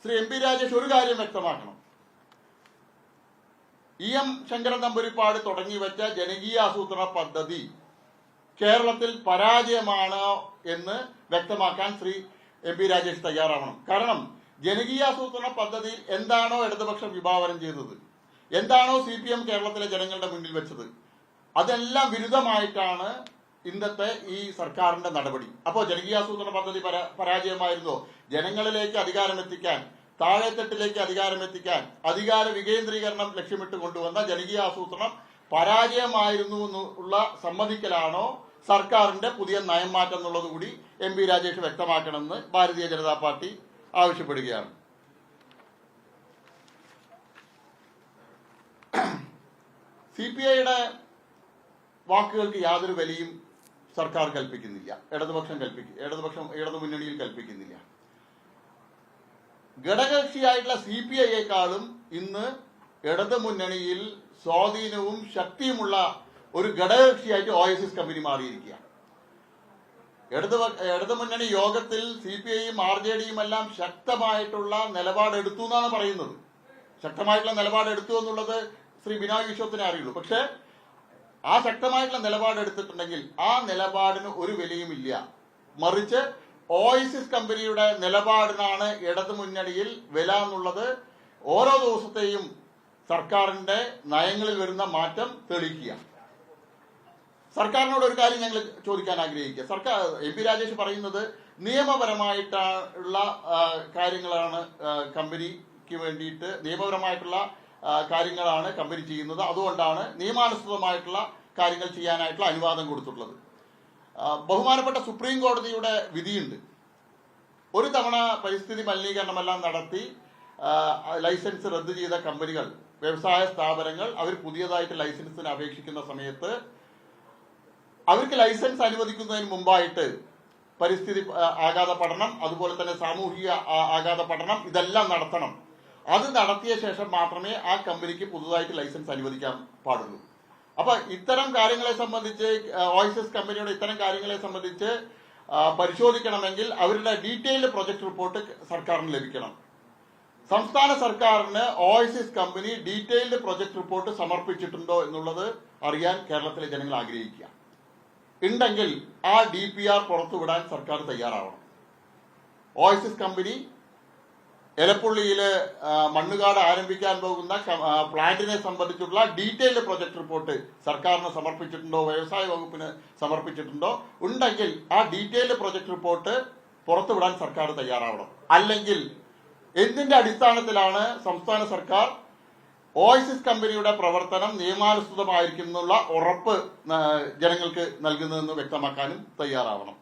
Shri M P Rajesh ഒരു കാര്യം വ്യക്തമാക്കണം. എം ശങ്കരൻ നമ്പൂതിരിപ്പാട് തുടങ്ങി വെച്ച ജനകീയ ആസൂത്രണ പദ്ധതി കേരളത്തിൽ പരാജയമാണ് എന്ന് വ്യക്തമാക്കാൻ ശ്രീ എം പി രാജേഷ് തയ്യാറാവണം. കാരണം ജനകീയാസൂത്രണ പദ്ധതിയിൽ എന്താണോ ഇടതുപക്ഷം വിഭാവനം ചെയ്തത്, എന്താണോ CPM കേരളത്തിലെ ജനങ്ങളുടെ മുന്നിൽ വെച്ചത്, അതെല്ലാം വിരുദ്ധമായിട്ടാണ് ഇന്നത്തെ ഈ സർക്കാരിന്റെ നടപടി. അപ്പോൾ ജനകീയാസൂത്രണ പദ്ധതി പരാജയമായിരുന്നോ? ജനങ്ങളിലേക്ക് അധികാരമെത്തിക്കാൻ, താഴെത്തട്ടിലേക്ക് അധികാരമെത്തിക്കാൻ, അധികാര വികേന്ദ്രീകരണം ലക്ഷ്യമിട്ട് കൊണ്ടുവന്ന ജനകീയ ആസൂത്രണം പരാജയമായിരുന്നു എന്നുള്ള സമ്മതിക്കലാണോ സർക്കാരിന്റെ പുതിയ നയം മാറ്റം എന്നുള്ളത് കൂടി എം പി രാജേഷ് വ്യക്തമാക്കണമെന്ന് ഭാരതീയ ജനതാ പാർട്ടി ആവശ്യപ്പെടുകയാണ്. CPIയുടെ വാക്കുകൾക്ക് യാതൊരു വിലയും സർക്കാർ കൽപ്പിക്കുന്നില്ല, ഇടതുമുന്നണിയിൽ കൽപ്പിക്കുന്നില്ല. ഘടകകക്ഷിയായിട്ടുള്ള CPIയെക്കാളും ഇന്ന് ഇടതുമുന്നണിയിൽ സ്വാധീനവും ശക്തിയുമുള്ള ഒരു ഘടകകക്ഷിയായിട്ട് OSS കമ്പനി മാറിയിരിക്കുകയാണ്. ഇടതുമുന്നണി യോഗത്തിൽ CPIയും RJDയും എല്ലാം ശക്തമായിട്ടുള്ള നിലപാടെടുത്തു എന്നാണ് പറയുന്നത്. ശക്തമായിട്ടുള്ള നിലപാടെടുത്തു എന്നുള്ളത് ശ്രീ ബിനോയ് വിശ്വത്തിനെ അറിയുള്ളൂ. പക്ഷെ ആ ശക്തമായിട്ടുള്ള നിലപാടെടുത്തിട്ടുണ്ടെങ്കിൽ ആ നിലപാടിന് ഒരു വിലയുമില്ല. മറിച്ച് OSS കമ്പനിയുടെ നിലപാടിനാണ് ഇടതുമുന്നണിയിൽ വില എന്നുള്ളത് ഓരോ ദിവസത്തെയും സർക്കാരിന്റെ നയങ്ങളിൽ വരുന്ന മാറ്റം തെളിയിക്കുക. സർക്കാരിനോട് ഒരു കാര്യം ഞങ്ങൾ ചോദിക്കാൻ ആഗ്രഹിക്കുക. സർക്കാർ എം പി രാജേഷ് പറയുന്നത് നിയമപരമായിട്ടുള്ള കാര്യങ്ങളാണ് കമ്പനിക്ക് വേണ്ടിയിട്ട് നിയമപരമായിട്ടുള്ള കാര്യങ്ങളാണ് കമ്പനി ചെയ്യുന്നത്, അതുകൊണ്ടാണ് നിയമാനുസൃതമായിട്ടുള്ള കാര്യങ്ങൾ ചെയ്യാനായിട്ടുള്ള അനുവാദം കൊടുത്തിട്ടുള്ളത്. ബഹുമാനപ്പെട്ട സുപ്രീം കോടതിയുടെ വിധിയുണ്ട്. ഒരു തവണ പരിസ്ഥിതി മലിനീകരണമെല്ലാം നടത്തി ലൈസൻസ് റദ്ദു ചെയ്ത കമ്പനികൾ, വ്യവസായ സ്ഥാപനങ്ങൾ അവർ പുതിയതായിട്ട് ലൈസൻസിന് അപേക്ഷിക്കുന്ന സമയത്ത് അവർക്ക് ലൈസൻസ് അനുവദിക്കുന്നതിന് മുമ്പായിട്ട് പരിസ്ഥിതി ആഘാത പഠനം, അതുപോലെ തന്നെ സാമൂഹിക ആഘാത പഠനം ഇതെല്ലാം നടത്തണം. അത് നടത്തിയ ശേഷം മാത്രമേ ആ കമ്പനിക്ക് പുതുതായിട്ട് ലൈസൻസ് അനുവദിക്കാൻ പാടുള്ളൂ. അപ്പൊ ഇത്തരം കാര്യങ്ങളെ സംബന്ധിച്ച് OSS കമ്പനിയുടെ ഇത്തരം കാര്യങ്ങളെ സംബന്ധിച്ച് പരിശോധിക്കണമെങ്കിൽ അവരുടെ ഡീറ്റെയിൽഡ് പ്രൊജക്ട് റിപ്പോർട്ട് സർക്കാരിന് ലഭിക്കണം. സംസ്ഥാന സർക്കാരിന് OSS company detailed project report സമർപ്പിച്ചിട്ടുണ്ടോ എന്നുള്ളത് അറിയാൻ കേരളത്തിലെ ജനങ്ങൾ ആഗ്രഹിക്കുക. ഉണ്ടെങ്കിൽ ആ DPR പുറത്തുവിടാൻ സർക്കാർ തയ്യാറാവണം. OSS കമ്പനി എലപ്പുള്ളിയില് മണ്ണുകാട് ആരംഭിക്കാൻ പോകുന്ന പ്ലാന്റിനെ സംബന്ധിച്ചുള്ള ഡീറ്റെയിൽഡ് പ്രൊജക്ട് റിപ്പോർട്ട് സർക്കാരിന് സമർപ്പിച്ചിട്ടുണ്ടോ, വ്യവസായ വകുപ്പിന് സമർപ്പിച്ചിട്ടുണ്ടോ? ഉണ്ടെങ്കിൽ ആ ഡീറ്റെയിൽഡ് പ്രൊജക്ട് റിപ്പോർട്ട് പുറത്തുവിടാൻ സർക്കാർ തയ്യാറാവണം. അല്ലെങ്കിൽ എന്തിന്റെ അടിസ്ഥാനത്തിലാണ് സംസ്ഥാന സർക്കാർ OSS കമ്പനിയുടെ പ്രവർത്തനം നിയമാനുസൃതമായിരിക്കും എന്നുള്ള ഉറപ്പ് ജനങ്ങൾക്ക് നൽകുന്നതെന്ന് വ്യക്തമാക്കാനും തയ്യാറാവണം.